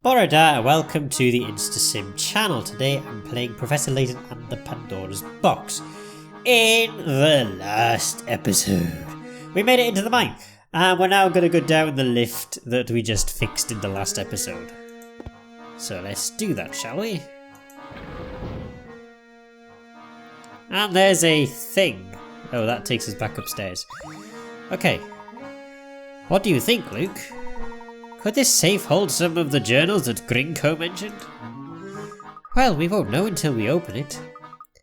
Borada and welcome to the InstaSim channel. Today I'm playing Professor Layton and the Pandora's box. In the last episode, we made it into the mine, and we're now going to go down the lift that we just fixed in the last episode. So let's do that, shall we? And there's a thing. Oh, that takes us back upstairs. Okay. What do you think, Luke? Could this safe hold some of the journals that Grinko mentioned? Well, we won't know until we open it.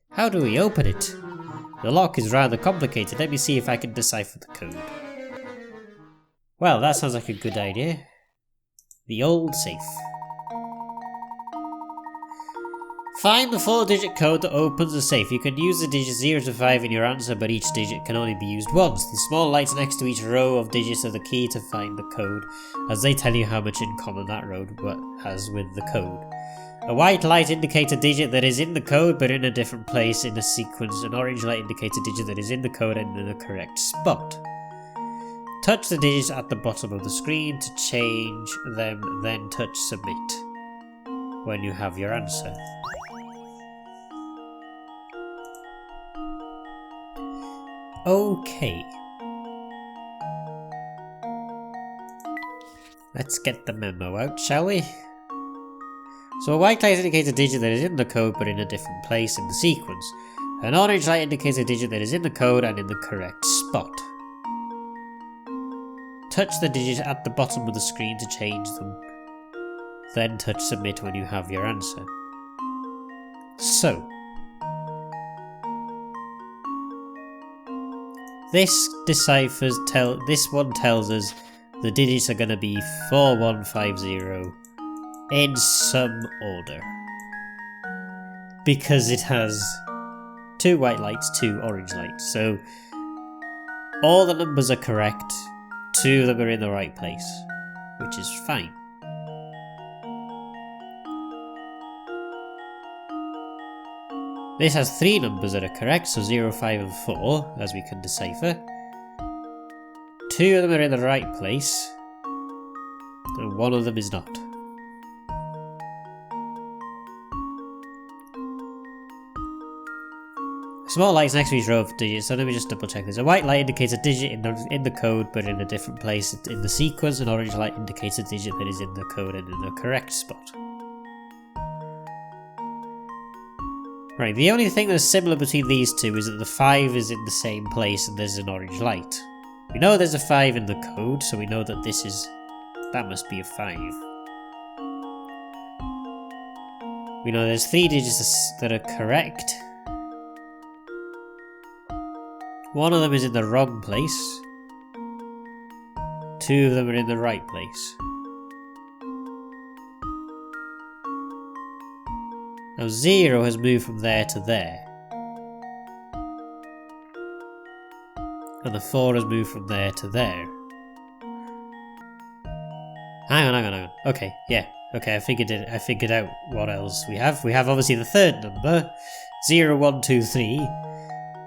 How do we open it? The lock is rather complicated. Let me see if I can decipher the code. Well, that sounds like a good idea. The old safe. Find the 4-digit code that opens the safe. You can use the digits 0 to 5 in your answer, but each digit can only be used once. The small lights next to each row of digits are the key to find the code, as they tell you how much in common that row has with the code. A white light indicates a digit that is in the code but in a different place in a sequence. An orange light indicates a digit that is in the code and in the correct spot. Touch the digits at the bottom of the screen to change them, then touch submit when you have your answer. Okay. Let's get the memo out, shall we? So a white light indicates a digit that is in the code but in a different place in the sequence. An orange light indicates a digit that is in the code and in the correct spot. Touch the digits at the bottom of the screen to change them. Then touch submit when you have your answer. So, this one tells us the digits are going to be 4150 in some order. Because it has 2 white lights, 2 orange lights. So all the numbers are correct, 2 of them are in the right place, which is fine. This has 3 numbers that are correct, so 0, 5 and 4, as we can decipher. 2 of them are in the right place, and 1 of them is not. Small lights next to each row of digits, so let me just double check this. A white light indicates a digit in the code but in a different place in the sequence. An orange light indicates a digit that is in the code and in the correct spot. Right, the only thing that's similar between these two is that the 5 is in the same place and there's an orange light. We know there's a 5 in the code, so we know that that must be a 5. We know there's 3 digits that are correct. 1 of them is in the wrong place. 2 of them are in the right place. Now 0 has moved from there to there. And the 4 has moved from there to there. Hang on. Okay, yeah. Okay, I figured out what else we have. We have obviously the 3rd number, 0, 1, 2, 3,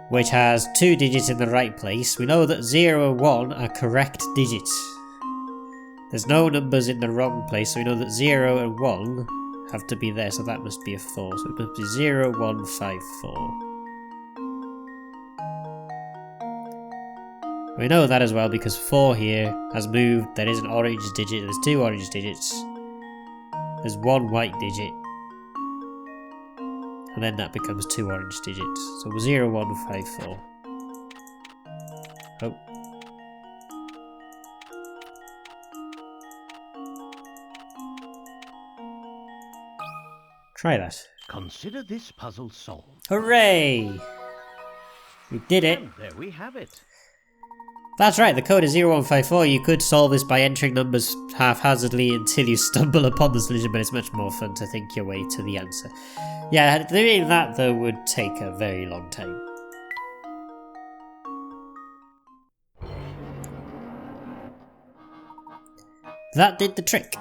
which has 2 digits in the right place. We know that 0 and 1 are correct digits. There's no numbers in the wrong place, so we know that 0 and 1 have to be there, so that must be a 4. So it must be 0, 1, 5, 4. We know that as well because 4 here has moved. There is an orange digit. There's 2 orange digits. There's 1 white digit. And then that becomes 2 orange digits. So 0, 1, 5, 4. Oh. Try that. Consider this puzzle solved. Hooray! We did it. And there we have it. That's right, the code is 0154. You could solve this by entering numbers haphazardly until you stumble upon the solution, but it's much more fun to think your way to the answer. Yeah, doing that though would take a very long time. That did the trick.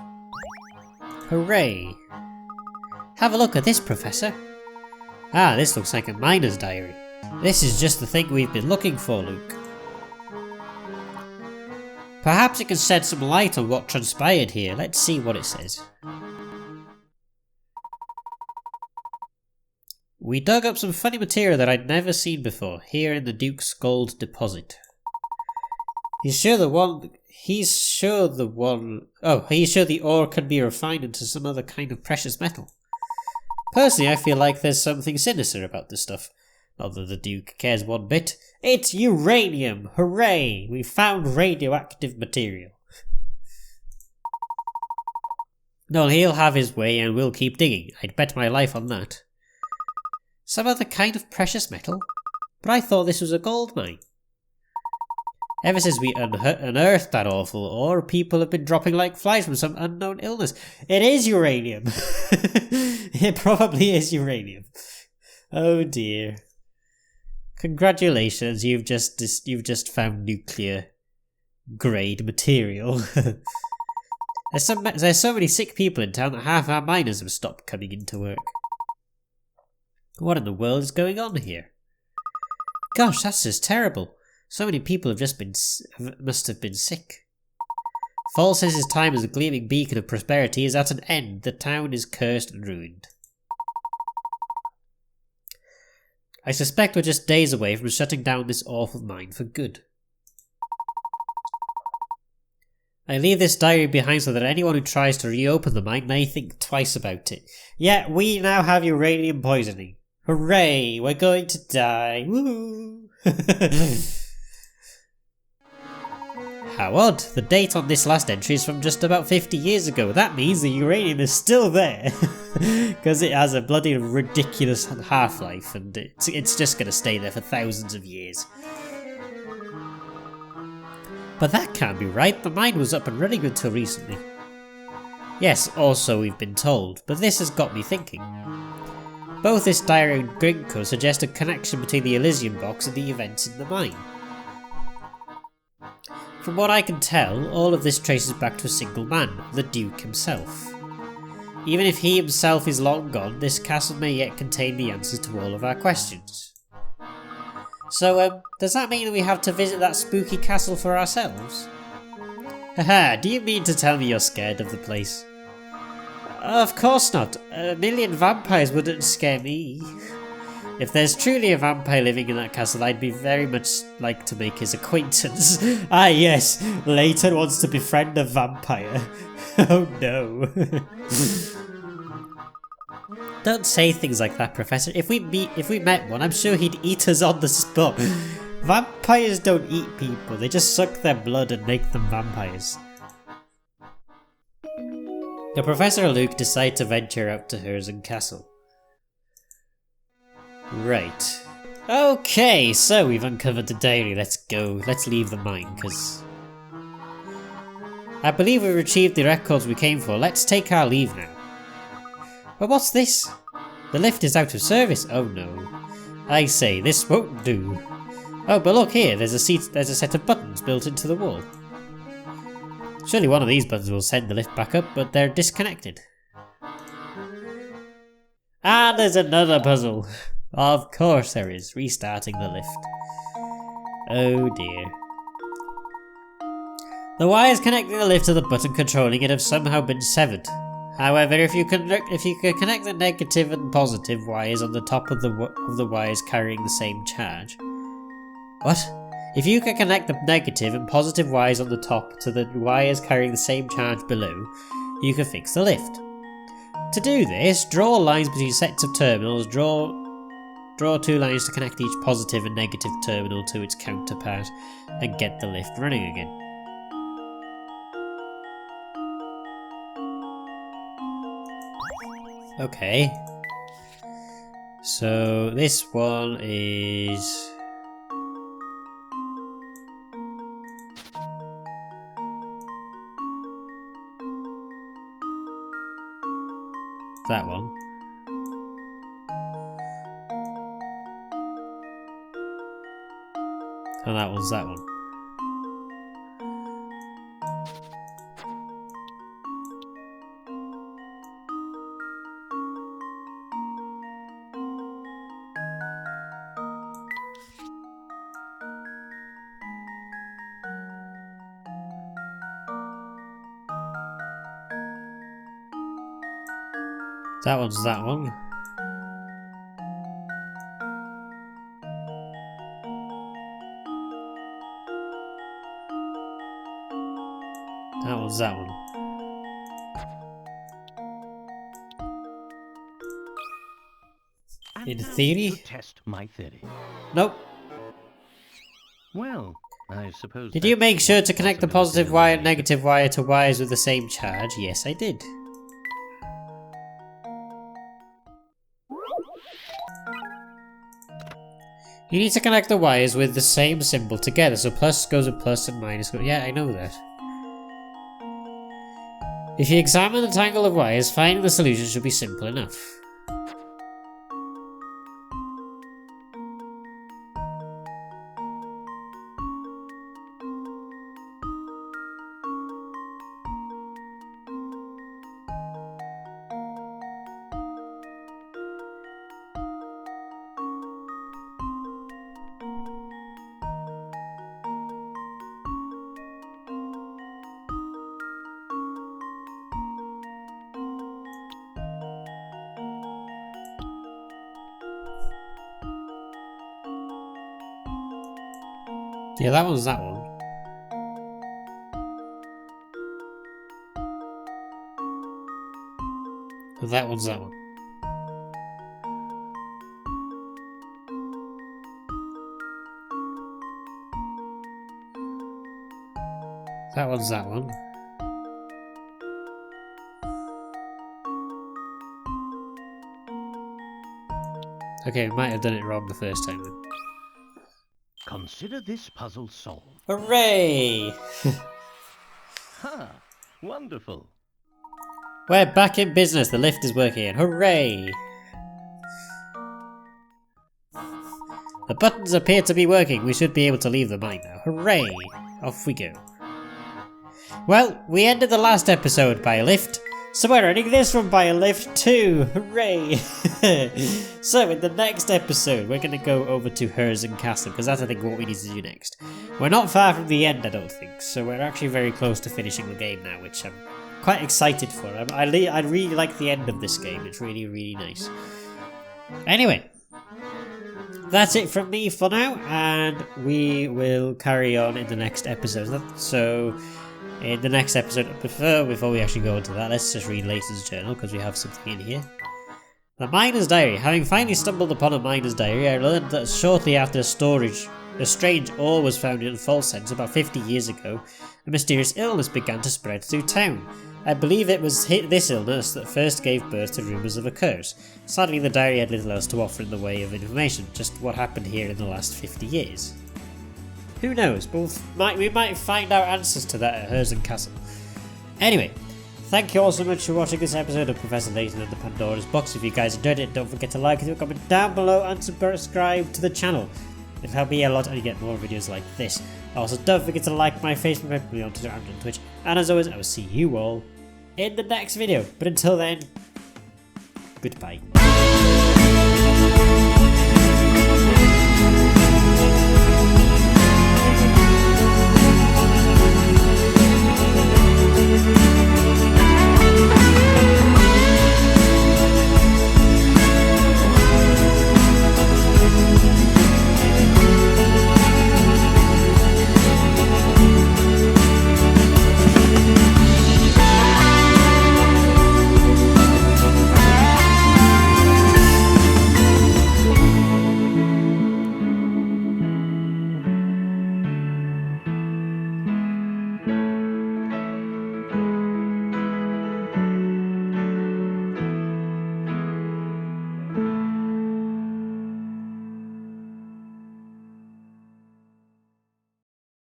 Hooray! Have a look at this, Professor. Ah, this looks like a miner's diary. This is just the thing we've been looking for, Luke. Perhaps it can shed some light on what transpired here. Let's see what it says. We dug up some funny material that I'd never seen before, here in the Duke's Gold deposit. He's sure the ore can be refined into some other kind of precious metal. Personally, I feel like there's something sinister about this stuff. Not that the Duke cares one bit. It's uranium! Hooray! We found radioactive material. No, he'll have his way and we'll keep digging. I'd bet my life on that. Some other kind of precious metal? But I thought this was a gold mine. Ever since we unearthed that awful ore, people have been dropping like flies from some unknown illness. It is uranium! It probably is uranium. Oh dear. Congratulations, you've just found nuclear grade material. There's so many sick people in town that half our miners have stopped coming into work. What in the world is going on here? Gosh, that's just terrible. So many people must have been sick. Fall says his time as a gleaming beacon of prosperity is at an end. The town is cursed and ruined. I suspect we're just days away from shutting down this awful mine for good. I leave this diary behind so that anyone who tries to reopen the mine may think twice about it. Yeah, we now have uranium poisoning. Hooray! We're going to die. Woo! How odd. The date on this last entry is from just about 50 years ago. That means the uranium is still there. Because it has a bloody ridiculous half-life and it's just going to stay there for thousands of years. But that can't be right. The mine was up and running until recently. Yes, also we've been told. But this has got me thinking. Both this diary and Grinko suggest a connection between the Elysium box and the events in the mine. From what I can tell, all of this traces back to a single man, the Duke himself. Even if he himself is long gone, this castle may yet contain the answers to all of our questions. So, does that mean that we have to visit that spooky castle for ourselves? Haha, do you mean to tell me you're scared of the place? Of course not. 1,000,000 vampires wouldn't scare me. If there's truly a vampire living in that castle, I'd be very much like to make his acquaintance. Ah yes, Layton wants to befriend a vampire. Oh no. Don't say things like that, Professor. If we met one, I'm sure he'd eat us on the spot. Vampires don't eat people, they just suck their blood and make them vampires. The Professor and Luke decide to venture out to Herzen Castle. Right. Okay, so we've uncovered the diary. Let's go. Let's leave the mine, because I believe we've retrieved the records we came for. Let's take our leave now. But what's this? The lift is out of service. Oh no. I say, this won't do. Oh, but look here. There's a set of buttons built into the wall. Surely one of these buttons will send the lift back up, but they're disconnected. Ah, there's another puzzle. Of course there is. Restarting the lift. Oh dear. The wires connecting the lift to the button controlling it have somehow been severed. However, if you can connect the negative and positive wires on the top of the wires carrying the same charge. What? If you can connect the negative and positive wires on the top to the wires carrying the same charge below, you can fix the lift. To do this, draw lines between sets of terminals. Draw 2 lines to connect each positive and negative terminal to its counterpart and get the lift running again. Okay. So this one is that one. And that one's that one. That one's that one. one's that one? And In now theory? to test my theory. Nope. Well, I suppose. Did you that's make sure one to connect the possibility positive of wire and relief. negative wire to wires with the same charge? Yes, I did. You need to connect the wires with the same symbol together, so plus goes with plus and minus goes... Yeah, I know that. If you examine the tangle of wires, finding the solution should be simple enough. Yeah, that one's that one. And that one's that one. That one's that one. Okay, we might have done it wrong the first time then. Consider this puzzle solved. Hooray! Ha! Wonderful. We're back in business. The lift is working. Hooray! The buttons appear to be working. We should be able to leave the mine now. Hooray! Off we go. Well, we ended the last episode by a lift, so we're ending this one by a lift too. Hooray! So in the next episode, we're going to go over to Herzen Castle, because that's I think what we need to do next. We're not far from the end, I don't think, so we're actually very close to finishing the game now, which I'm quite excited for. I really like the end of this game. It's really, really nice. Anyway, that's it from me for now, and we will carry on in the next episode. So, in the next episode, before we actually go into that, let's just read Layton's journal, because we have something in here. The Miner's Diary. Having finally stumbled upon a Miner's Diary, I learned that shortly after a strange ore was found in False Sense about 50 years ago, a mysterious illness began to spread through town. I believe it was this illness that first gave birth to rumours of a curse. Sadly, the diary had little else to offer in the way of information, just what happened here in the last 50 years. Who knows, but we might find out answers to that at Herzen Castle. Anyway, thank you all so much for watching this episode of Professor Layton and the Pandora's Box. If you guys enjoyed it, don't forget to like it, comment down below and subscribe to the channel. It'll help me a lot and you get more videos like this. Also, don't forget to like my Facebook page, me on Twitter and on Twitch. And as always, I will see you all in the next video. But until then, goodbye.